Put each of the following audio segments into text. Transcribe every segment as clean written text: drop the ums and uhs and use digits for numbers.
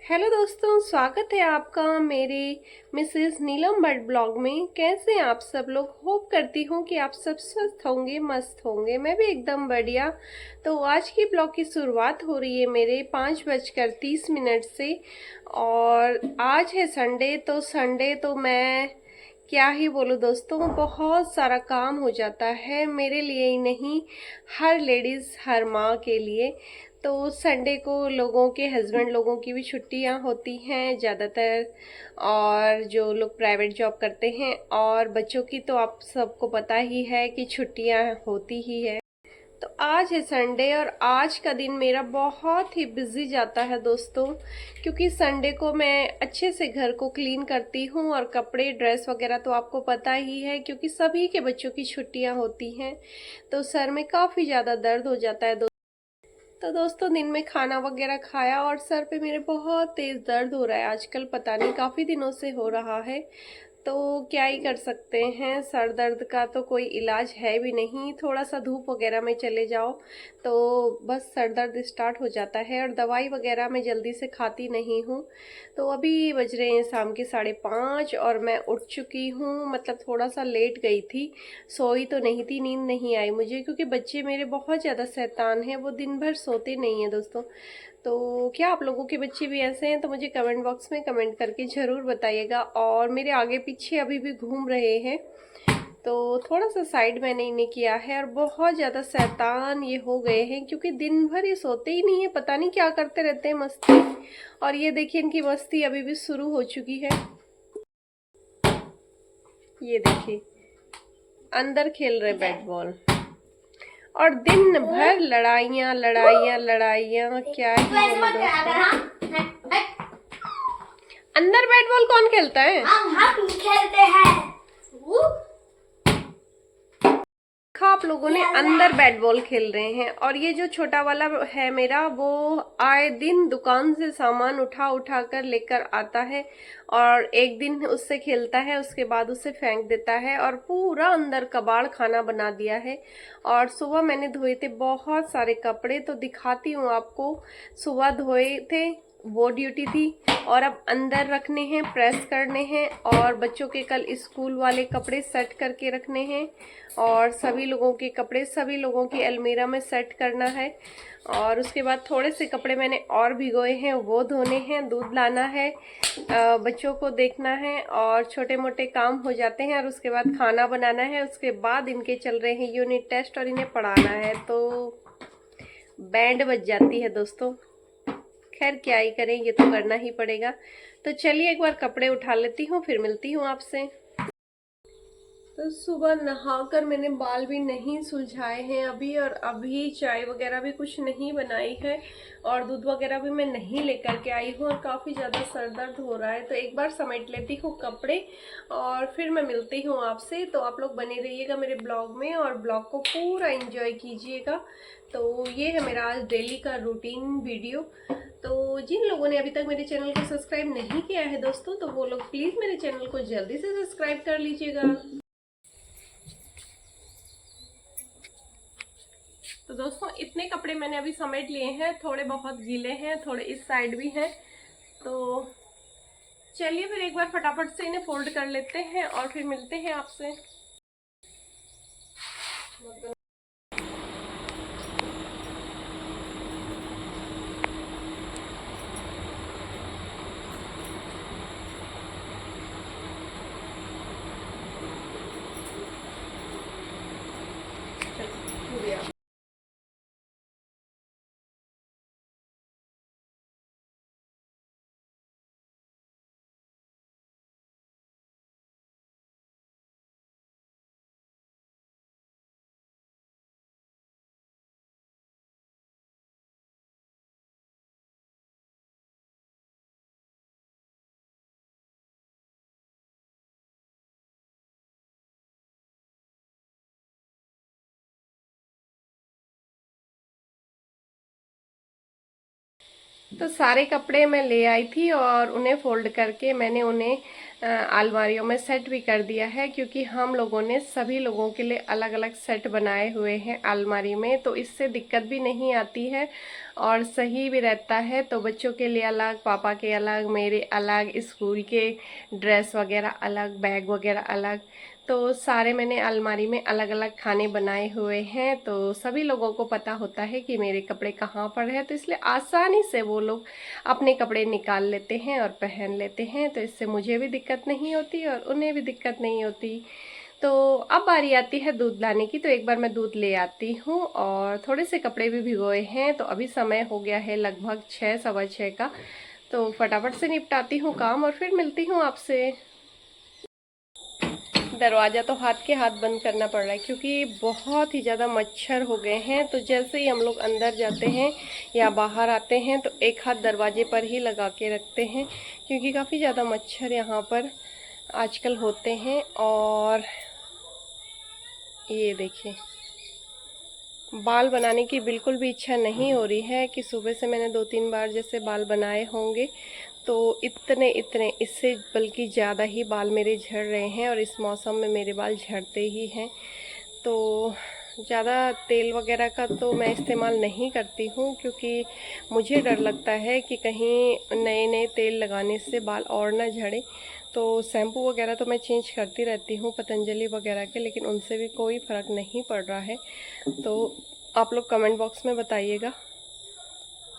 Hello दोस्तों, स्वागत है आपका मेरे मिसेस नीलम भट्ट ब्लॉग में। कैसे हैं आप सब लोग? होप करती हूँ कि आप सब स्वस्थ होंगे, मस्त होंगे। मैं भी एकदम बढ़िया। तो आज की ब्लॉग की शुरुआत हो रही है मेरे 5:30 से। और आज है संडे, तो संडे तो मैं क्या ही बोलूँ दोस्तों, बहुत सारा काम हो जाता है मेरे लिए ही नहीं, हर लेडीज़, हर माँ के लिए। तो संडे को लोगों के हस्बैंड लोगों की भी छुट्टियां होती हैं ज़्यादातर, और जो लोग प्राइवेट जॉब करते हैं, और बच्चों की तो आप सबको पता ही है कि छुट्टियां होती ही है। तो आज है संडे और आज का दिन मेरा बहुत ही बिजी जाता है दोस्तों, क्योंकि संडे को मैं अच्छे से घर को क्लीन करती हूँ, और कपड़े ड्रेस वगैरह तो आपको पता ही है, क्योंकि सभी के बच्चों की छुट्टियां होती हैं। तो सर में काफ़ी ज़्यादा दर्द हो जाता है। तो दोस्तों दिन में खाना वगैरह खाया और सर पे मेरे बहुत तेज दर्द हो रहा है आजकल, पता नहीं काफ़ी दिनों से हो रहा है। तो क्या ही कर सकते हैं, सर दर्द का तो कोई इलाज है भी नहीं। थोड़ा सा धूप वगैरह में चले जाओ तो बस सर दर्द स्टार्ट हो जाता है, और दवाई वगैरह मैं जल्दी से खाती नहीं हूँ। तो अभी बज रहे हैं शाम के 5:30 और मैं उठ चुकी हूँ, मतलब थोड़ा सा लेट गई थी। सोई तो नहीं थी, नींद नहीं आई मुझे, क्योंकि बच्चे मेरे बहुत ज़्यादा शैतान हैं, वो दिन भर सोते नहीं हैं दोस्तों। तो क्या आप लोगों के बच्चे भी ऐसे हैं? तो मुझे कमेंट बॉक्स में कमेंट करके ज़रूर बताइएगा। और मेरे आगे पीछे अभी भी घूम रहे हैं, तो थोड़ा सा साइड मैंने इन्हें किया है। और बहुत ज़्यादा शैतान ये हो गए हैं, क्योंकि दिन भर ये सोते ही नहीं है, पता नहीं क्या करते रहते हैं मस्ती। और ये देखिए, इनकी मस्ती अभी भी शुरू हो चुकी है। ये देखिए, अंदर खेल रहे बैट बॉल, और दिन भर लड़ाइयाँ लड़ाइयाँ लड़ाइयाँ, क्या ही बोलूं दोस्तों। अंदर बैट बॉल कौन खेलता है? हम खेलते हैं। देखा, आप लोगों ने अंदर बैट बॉल खेल रहे हैं। और ये जो छोटा वाला है मेरा, वो आए दिन दुकान से सामान उठा उठा कर लेकर आता है, और एक दिन उससे खेलता है, उसके बाद उसे फेंक देता है, और पूरा अंदर कबाड़ खाना बना दिया है। और सुबह मैंने धोए थे बहुत सारे कपड़े, तो दिखाती हूँ आपको। सुबह धोए थे, वो ड्यूटी थी, और अब अंदर रखने हैं, प्रेस करने हैं, और बच्चों के कल स्कूल वाले कपड़े सेट करके रखने हैं, और सभी लोगों के कपड़े सभी लोगों की अलमीरा में सेट करना है। और उसके बाद थोड़े से कपड़े मैंने और भिगोए हैं, वो धोने हैं, दूध लाना है, बच्चों को देखना है, और छोटे मोटे काम हो जाते हैं। और उसके बाद खाना बनाना है, उसके बाद इनके चल रहे हैं यूनिट टेस्ट, और इन्हें पढ़ाना है। तो बैंड बज जाती है दोस्तों। खैर क्या ही करें, ये तो करना ही पड़ेगा। तो चलिए एक बार कपड़े उठा लेती हूँ, फिर मिलती हूँ आपसे। तो सुबह नहाकर मैंने बाल भी नहीं सुलझाए हैं अभी, और अभी चाय वगैरह भी कुछ नहीं बनाई है, और दूध वगैरह भी मैं नहीं लेकर के आई हूँ, और काफ़ी ज़्यादा सर दर्द हो रहा है। तो एक बार समेट लेती हूँ कपड़े, और फिर मैं मिलती हूँ आपसे। तो आप लोग बने रहिएगा मेरे ब्लॉग में, और ब्लॉग को पूरा एंजॉय कीजिएगा। तो ये है मेरा आज डेली का रूटीन वीडियो। तो जिन लोगों ने अभी तक मेरे चैनल को सब्सक्राइब नहीं किया है दोस्तों, तो वो लोग प्लीज़ मेरे चैनल को जल्दी से सब्सक्राइब कर लीजिएगा। तो दोस्तों इतने कपड़े मैंने अभी समेट लिए हैं, थोड़े बहुत गीले हैं, थोड़े इस साइड भी हैं। तो चलिए फिर एक बार फटाफट से इन्हें फोल्ड कर लेते हैं, और फिर मिलते हैं आपसे। चलिए, तो सारे कपड़े मैं ले आई थी, और उन्हें फोल्ड करके मैंने उन्हें अलमारियों में सेट भी कर दिया है, क्योंकि हम लोगों ने सभी लोगों के लिए अलग अलग सेट बनाए हुए हैं अलमारी में, तो इससे दिक्कत भी नहीं आती है और सही भी रहता है। तो बच्चों के लिए अलग, पापा के अलग, मेरे अलग, स्कूल के ड्रेस वगैरह अलग, बैग वगैरह अलग, तो सारे मैंने अलमारी में अलग अलग खाने बनाए हुए हैं। तो सभी लोगों को पता होता है कि मेरे कपड़े कहाँ पर है, तो इसलिए आसानी से वो लोग अपने कपड़े निकाल लेते हैं और पहन लेते हैं। तो इससे मुझे भी दिक्कत नहीं होती और उन्हें भी दिक्कत नहीं होती। तो अब बारी आती है दूध लाने की, तो एक बार मैं दूध ले आती हूँ और थोड़े से कपड़े भी भिगोए हैं। तो अभी समय हो गया है लगभग 6, सवा 6 का, तो फटाफट से निपटाती हूँ काम और फिर मिलती हूँ आपसे। दरवाज़ा तो हाथ के हाथ बंद करना पड़ रहा है, क्योंकि बहुत ही ज़्यादा मच्छर हो गए हैं। तो जैसे ही हम लोग अंदर जाते हैं या बाहर आते हैं तो एक हाथ दरवाजे पर ही लगा के रखते हैं, क्योंकि काफ़ी ज़्यादा मच्छर यहाँ पर आजकल होते हैं। और ये देखिए, बाल बनाने की बिल्कुल भी इच्छा नहीं हो रही है कि सुबह से मैंने 2-3 बार जैसे बाल बनाए होंगे, तो इतने इससे बल्कि ज़्यादा ही बाल मेरे झड़ रहे हैं और इस मौसम में मेरे बाल झड़ते ही हैं। तो ज़्यादा तेल वगैरह का तो मैं इस्तेमाल नहीं करती हूँ, क्योंकि मुझे डर लगता है कि कहीं नए नए तेल लगाने से बाल और ना झड़े। तो शैम्पू वगैरह तो मैं चेंज करती रहती हूँ पतंजलि वगैरह के, लेकिन उनसे भी कोई फ़र्क नहीं पड़ रहा है। तो आप लोग कमेंट बॉक्स में बताइएगा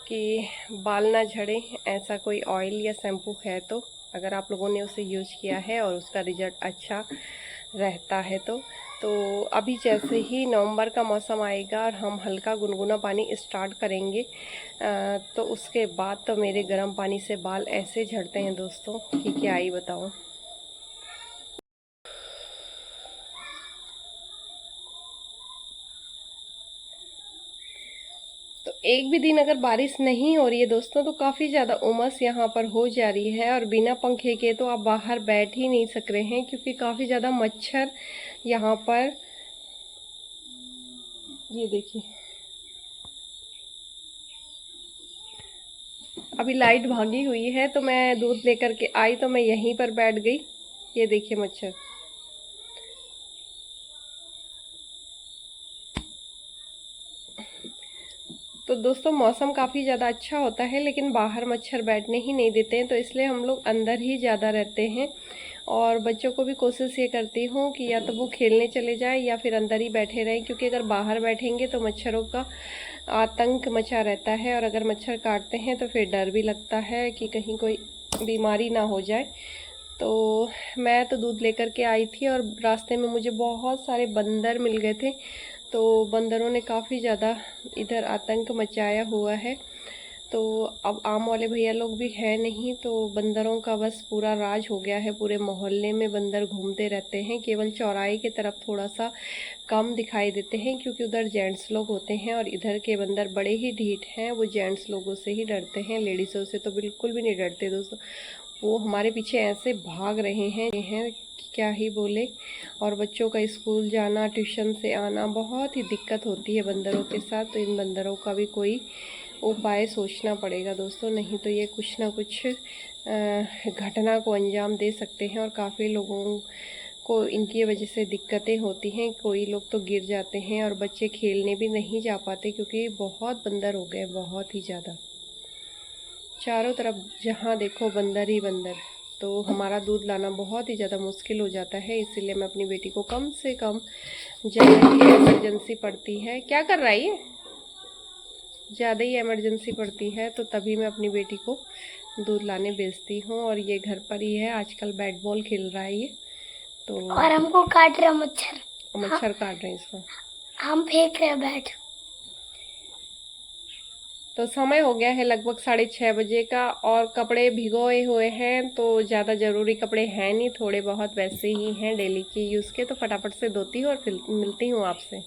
कि बाल ना झड़े ऐसा कोई ऑयल या शैम्पू है तो, अगर आप लोगों ने उसे यूज किया है और उसका रिजल्ट अच्छा रहता है तो अभी जैसे ही नवंबर का मौसम आएगा और हम हल्का गुनगुना पानी स्टार्ट करेंगे, तो उसके बाद तो मेरे गर्म पानी से बाल ऐसे झड़ते हैं दोस्तों कि क्या ही बताऊं। तो एक भी दिन अगर बारिश नहीं हो रही है दोस्तों, तो काफ़ी ज़्यादा उमस यहाँ पर हो जा रही है और बिना पंखे के तो आप बाहर बैठ ही नहीं सक रहे हैं, क्योंकि काफ़ी ज़्यादा मच्छर यहाँ पर, ये देखिए अभी लाइट भागी हुई है, तो मैं दूध लेकर के आई तो मैं यहीं पर बैठ गई। ये देखिए मच्छर, तो दोस्तों मौसम काफ़ी ज़्यादा अच्छा होता है, लेकिन बाहर मच्छर बैठने ही नहीं देते हैं, तो इसलिए हम लोग अंदर ही ज़्यादा रहते हैं। और बच्चों को भी कोशिश ये करती हूँ कि या तो वो खेलने चले जाएं या फिर अंदर ही बैठे रहें, क्योंकि अगर बाहर बैठेंगे तो मच्छरों का आतंक मचा रहता है और अगर मच्छर काटते हैं तो फिर डर भी लगता है कि कहीं कोई बीमारी ना हो जाए। तो मैं तो दूध लेकर के आई थी और रास्ते में मुझे बहुत सारे बंदर मिल गए थे, तो बंदरों ने काफ़ी ज़्यादा इधर आतंक मचाया हुआ है। तो अब आम वाले भैया लोग भी है नहीं, तो बंदरों का बस पूरा राज हो गया है। पूरे मोहल्ले में बंदर घूमते रहते हैं, केवल चौराहे की तरफ थोड़ा सा कम दिखाई देते हैं, क्योंकि उधर जेंट्स लोग होते हैं और इधर के बंदर बड़े ही ढीठ हैं, वो जेंट्स लोगों से ही डरते हैं, लेडीज़ों से तो बिल्कुल भी नहीं डरते दोस्तों। वो हमारे पीछे ऐसे भाग रहे हैं क्या ही बोले। और बच्चों का स्कूल जाना, ट्यूशन से आना, बहुत ही दिक्कत होती है बंदरों के साथ। तो इन बंदरों का भी कोई उपाय सोचना पड़ेगा दोस्तों, नहीं तो ये कुछ ना कुछ घटना को अंजाम दे सकते हैं और काफ़ी लोगों को इनकी वजह से दिक्कतें होती हैं। कोई लोग तो गिर जाते हैं और बच्चे खेलने भी नहीं जा पाते, क्योंकि बहुत बंदर हो गए, बहुत ही ज़्यादा। चारों तरफ जहाँ देखो बंदर ही बंदर। तो हमारा दूध लाना बहुत ही ज़्यादा मुश्किल हो जाता है, इसीलिए मैं अपनी बेटी को कम से कम ज़्यादा ही इमरजेंसी पड़ती है। क्या कर रहा है ये? ज़्यादा ही इमरजेंसी पड़ती है तो तभी मैं अपनी बेटी को दूध लाने भेजती हूँ। और ये घर पर ही है, आजकल बैट बॉल खेल रहा है ये, तो और हमको काट रहा मच्छर। मच्छर काट रहे हैं इसको, हम फेंक रहे बैट। तो समय हो गया है लगभग 6:30 बजे का और कपड़े भिगोए हुए हैं। तो ज़्यादा ज़रूरी कपड़े हैं नहीं, थोड़े बहुत वैसे ही हैं डेली के यूज़ के, तो फटाफट से धोती हूँ और फिर मिलती हूँ आपसे।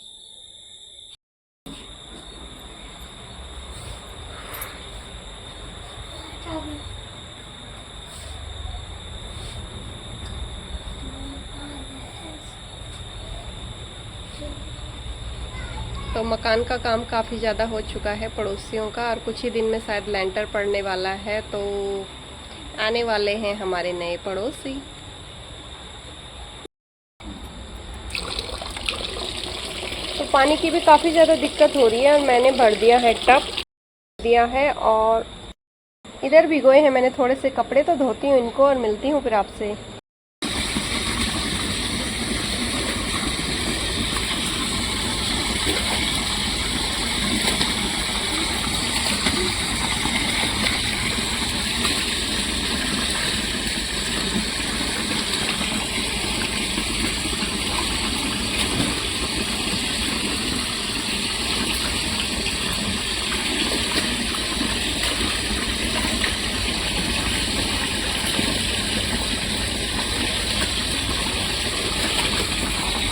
तो मकान का काम काफ़ी ज़्यादा हो चुका है पड़ोसियों का, और कुछ ही दिन में शायद लेंटर पड़ने वाला है, तो आने वाले हैं हमारे नए पड़ोसी। पानी की भी काफ़ी ज़्यादा दिक्कत हो रही है और मैंने भर दिया है टब दिया है। और इधर भिगोए हैं मैंने थोड़े से कपड़े, तो धोती हूँ इनको और मिलती हूँ फिर आपसे।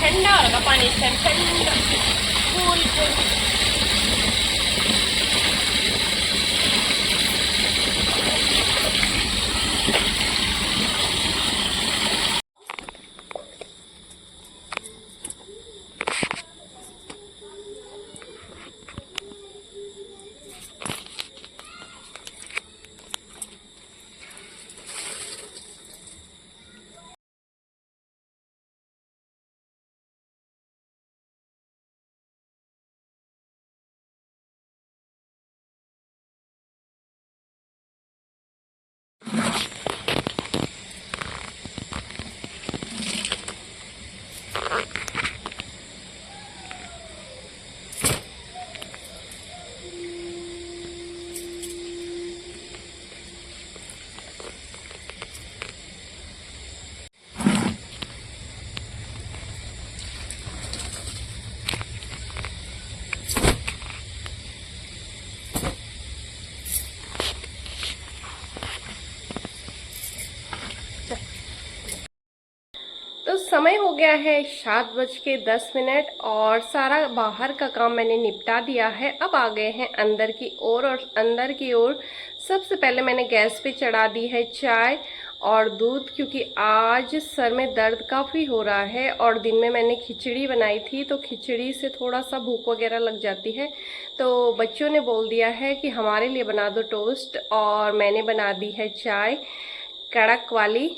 ठंडा होगा पानी इस टाइम, ठंडा कूल कूल। तो समय हो गया है 7:10 और सारा बाहर का काम मैंने निपटा दिया है। अब आ गए हैं अंदर की ओर, और अंदर की ओर सबसे पहले मैंने गैस पे चढ़ा दी है चाय और दूध, क्योंकि आज सर में दर्द काफ़ी हो रहा है और दिन में मैंने खिचड़ी बनाई थी, तो खिचड़ी से थोड़ा सा भूख वगैरह लग जाती है। तो बच्चों ने बोल दिया है कि हमारे लिए बना दो टोस्ट, और मैंने बना दी है चाय कड़क वाली,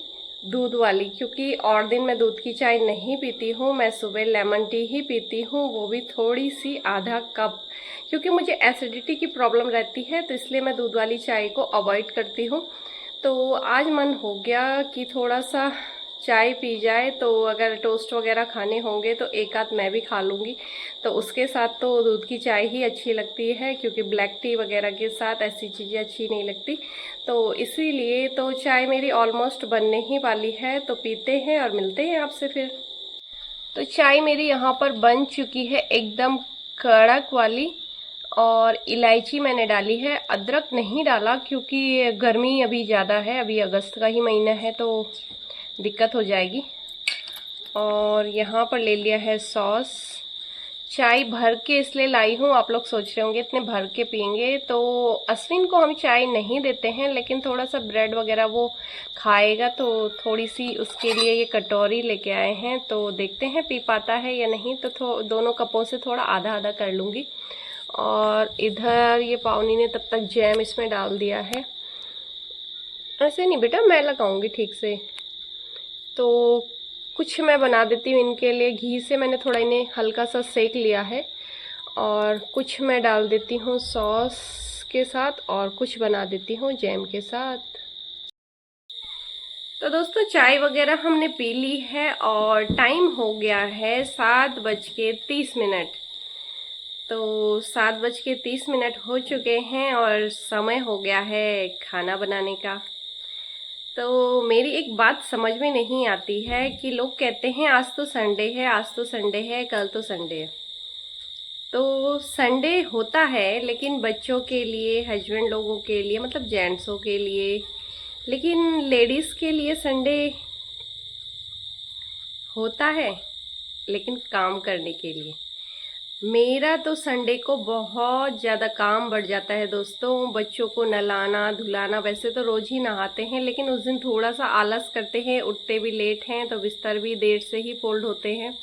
दूध वाली, क्योंकि और दिन मैं दूध की चाय नहीं पीती हूँ, मैं सुबह लेमन टी ही पीती हूँ, वो भी थोड़ी सी आधा कप, क्योंकि मुझे एसिडिटी की प्रॉब्लम रहती है, तो इसलिए मैं दूध वाली चाय को अवॉइड करती हूँ। तो आज मन हो गया कि थोड़ा सा चाय पी जाए, तो अगर टोस्ट वगैरह खाने होंगे तो एक आध मैं भी खा लूँगी। तो उसके साथ तो दूध की चाय ही अच्छी लगती है, क्योंकि ब्लैक टी वगैरह के साथ ऐसी चीज़ें अच्छी नहीं लगती। तो इसीलिए तो चाय मेरी ऑलमोस्ट बनने ही वाली है, तो पीते हैं और मिलते हैं आपसे फिर। तो चाय मेरी यहाँ पर बन चुकी है एकदम कड़क वाली, और इलायची मैंने डाली है, अदरक नहीं डाला क्योंकि गर्मी अभी ज़्यादा है, अभी अगस्त का ही महीना है तो दिक्कत हो जाएगी। और यहाँ पर ले लिया है सॉस। चाय भर के इसलिए लाई हूँ, आप लोग सोच रहे होंगे इतने भर के पियेंगे, तो अश्विन को हम चाय नहीं देते हैं, लेकिन थोड़ा सा ब्रेड वगैरह वो खाएगा, तो थोड़ी सी उसके लिए ये कटोरी लेके आए हैं, तो देखते हैं पी पाता है या नहीं। तो दोनों कपों से थोड़ा आधा आधा कर लूँगी। और इधर ये पावनी ने तब तक जैम इसमें डाल दिया है। ऐसे नहीं बेटा, मैं लगाऊंगी ठीक से। तो कुछ मैं बना देती हूँ इनके लिए, घी से मैंने थोड़ा इन्हें हल्का सा सेक लिया है, और कुछ मैं डाल देती हूँ सॉस के साथ, और कुछ बना देती हूँ जैम के साथ। तो दोस्तों चाय वगैरह हमने पी ली है और टाइम हो गया है 7:30। तो 7:30 हो चुके हैं और समय हो गया है खाना बनाने का। तो मेरी एक बात समझ में नहीं आती है कि लोग कहते हैं आज तो संडे है, आज तो संडे है, कल तो संडे है। तो संडे होता है लेकिन बच्चों के लिए, हस्बैंड लोगों के लिए, मतलब जेंट्सों के लिए, लेकिन लेडीज़ के लिए संडे होता है लेकिन काम करने के लिए। मेरा तो संडे को बहुत ज़्यादा काम बढ़ जाता है दोस्तों। बच्चों को नहलाना धुलाना, वैसे तो रोज़ ही नहाते हैं, लेकिन उस दिन थोड़ा सा आलस करते हैं, उठते भी लेट हैं, तो बिस्तर भी देर से ही फोल्ड होते हैं।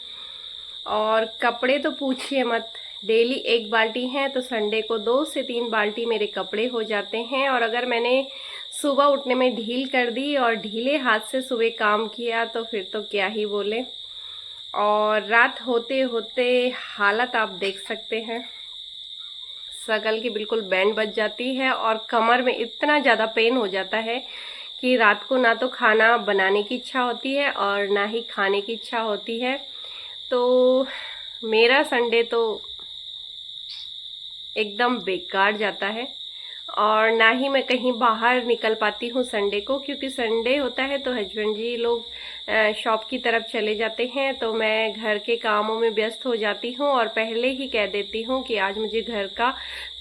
और कपड़े तो पूछिए मत, डेली 1 बाल्टी है, तो संडे को 2 से 3 बाल्टी मेरे कपड़े हो जाते हैं। और अगर मैंने सुबह उठने में ढील कर दी और ढीले हाथ से सुबह काम किया, तो फिर तो क्या ही बोले। और रात होते होते हालत आप देख सकते हैं, शकल की बिल्कुल बैंड बज जाती है और कमर में इतना ज़्यादा पेन हो जाता है कि रात को ना तो खाना बनाने की इच्छा होती है और ना ही खाने की इच्छा होती है। तो मेरा संडे तो एकदम बेकार जाता है और ना ही मैं कहीं बाहर निकल पाती हूँ संडे को, क्योंकि संडे होता है तो हस्बैंड जी लोग शॉप की तरफ चले जाते हैं, तो मैं घर के कामों में व्यस्त हो जाती हूँ और पहले ही कह देती हूँ कि आज मुझे घर का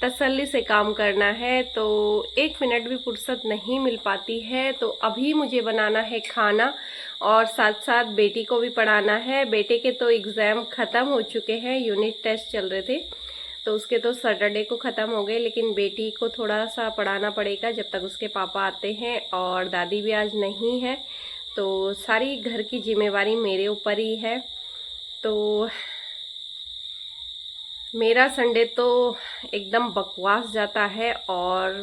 तसल्ली से काम करना है, तो 1 मिनट भी फुर्सत नहीं मिल पाती है। तो अभी मुझे बनाना है खाना और साथ साथ बेटी को भी पढ़ाना है। बेटे के तो एग्ज़ाम ख़त्म हो चुके हैं, यूनिट टेस्ट चल रहे थे, तो उसके तो सैटरडे को ख़त्म हो गए, लेकिन बेटी को थोड़ा सा पढ़ाना पड़ेगा जब तक उसके पापा आते हैं और दादी भी आज नहीं है, तो सारी घर की जिम्मेवारी मेरे ऊपर ही है। तो मेरा संडे तो एकदम बकवास जाता है और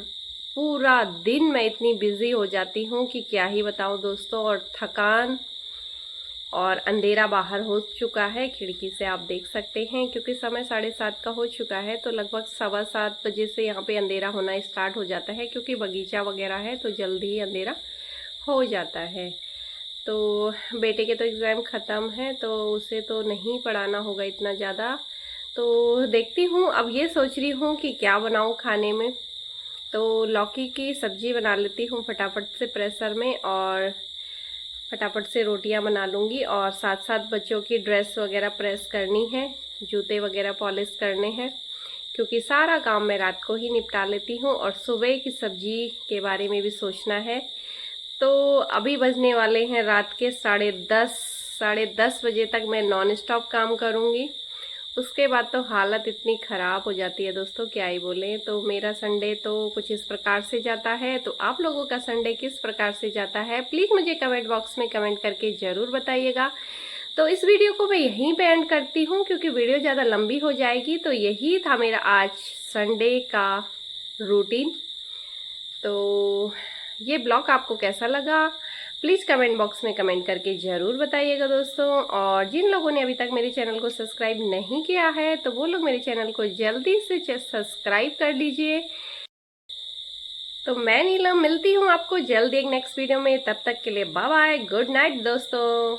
पूरा दिन मैं इतनी बिजी हो जाती हूँ कि क्या ही बताऊँ दोस्तों। और थकान और अंधेरा बाहर हो चुका है, खिड़की से आप देख सकते हैं, क्योंकि समय 7:30 का हो चुका है, तो लगभग 7:15 बजे से यहाँ पे अंधेरा होना स्टार्ट हो जाता है, क्योंकि बगीचा वगैरह है तो जल्दी ही अंधेरा हो जाता है। तो बेटे के तो एग्ज़ाम ख़त्म है, तो उसे तो नहीं पढ़ाना होगा इतना ज़्यादा। तो देखती हूँ, अब ये सोच रही हूँ कि क्या बनाऊँ खाने में। तो लौकी की सब्जी बना लेती हूँ फटाफट से प्रेशर में, और फटाफट से रोटियां बना लूँगी, और साथ साथ बच्चों की ड्रेस वगैरह प्रेस करनी है, जूते वगैरह पॉलिश करने हैं, क्योंकि सारा काम मैं रात को ही निपटा लेती हूँ। और सुबह की सब्जी के बारे में भी सोचना है। तो अभी बजने वाले हैं रात के 10:30, 10:30 बजे तक मैं नॉन स्टॉप काम करूँगी। उसके बाद तो हालत इतनी ख़राब हो जाती है दोस्तों, क्या ही बोलें। तो मेरा संडे तो कुछ इस प्रकार से जाता है। तो आप लोगों का संडे किस प्रकार से जाता है, प्लीज़ मुझे कमेंट बॉक्स में कमेंट करके ज़रूर बताइएगा। तो इस वीडियो को मैं यहीं पे एंड करती हूँ, क्योंकि वीडियो ज़्यादा लंबी हो जाएगी। तो यही था मेरा आज संडे का रूटीन। तो ये ब्लॉग आपको कैसा लगा, प्लीज़ कमेंट बॉक्स में कमेंट करके ज़रूर बताइएगा दोस्तों। और जिन लोगों ने अभी तक मेरे चैनल को सब्सक्राइब नहीं किया है, तो वो लोग मेरे चैनल को जल्दी से सब्सक्राइब कर लीजिए। तो मैं नीलम मिलती हूँ आपको जल्द एक नेक्स्ट वीडियो में, तब तक के लिए बाय बाय, गुड नाइट दोस्तों।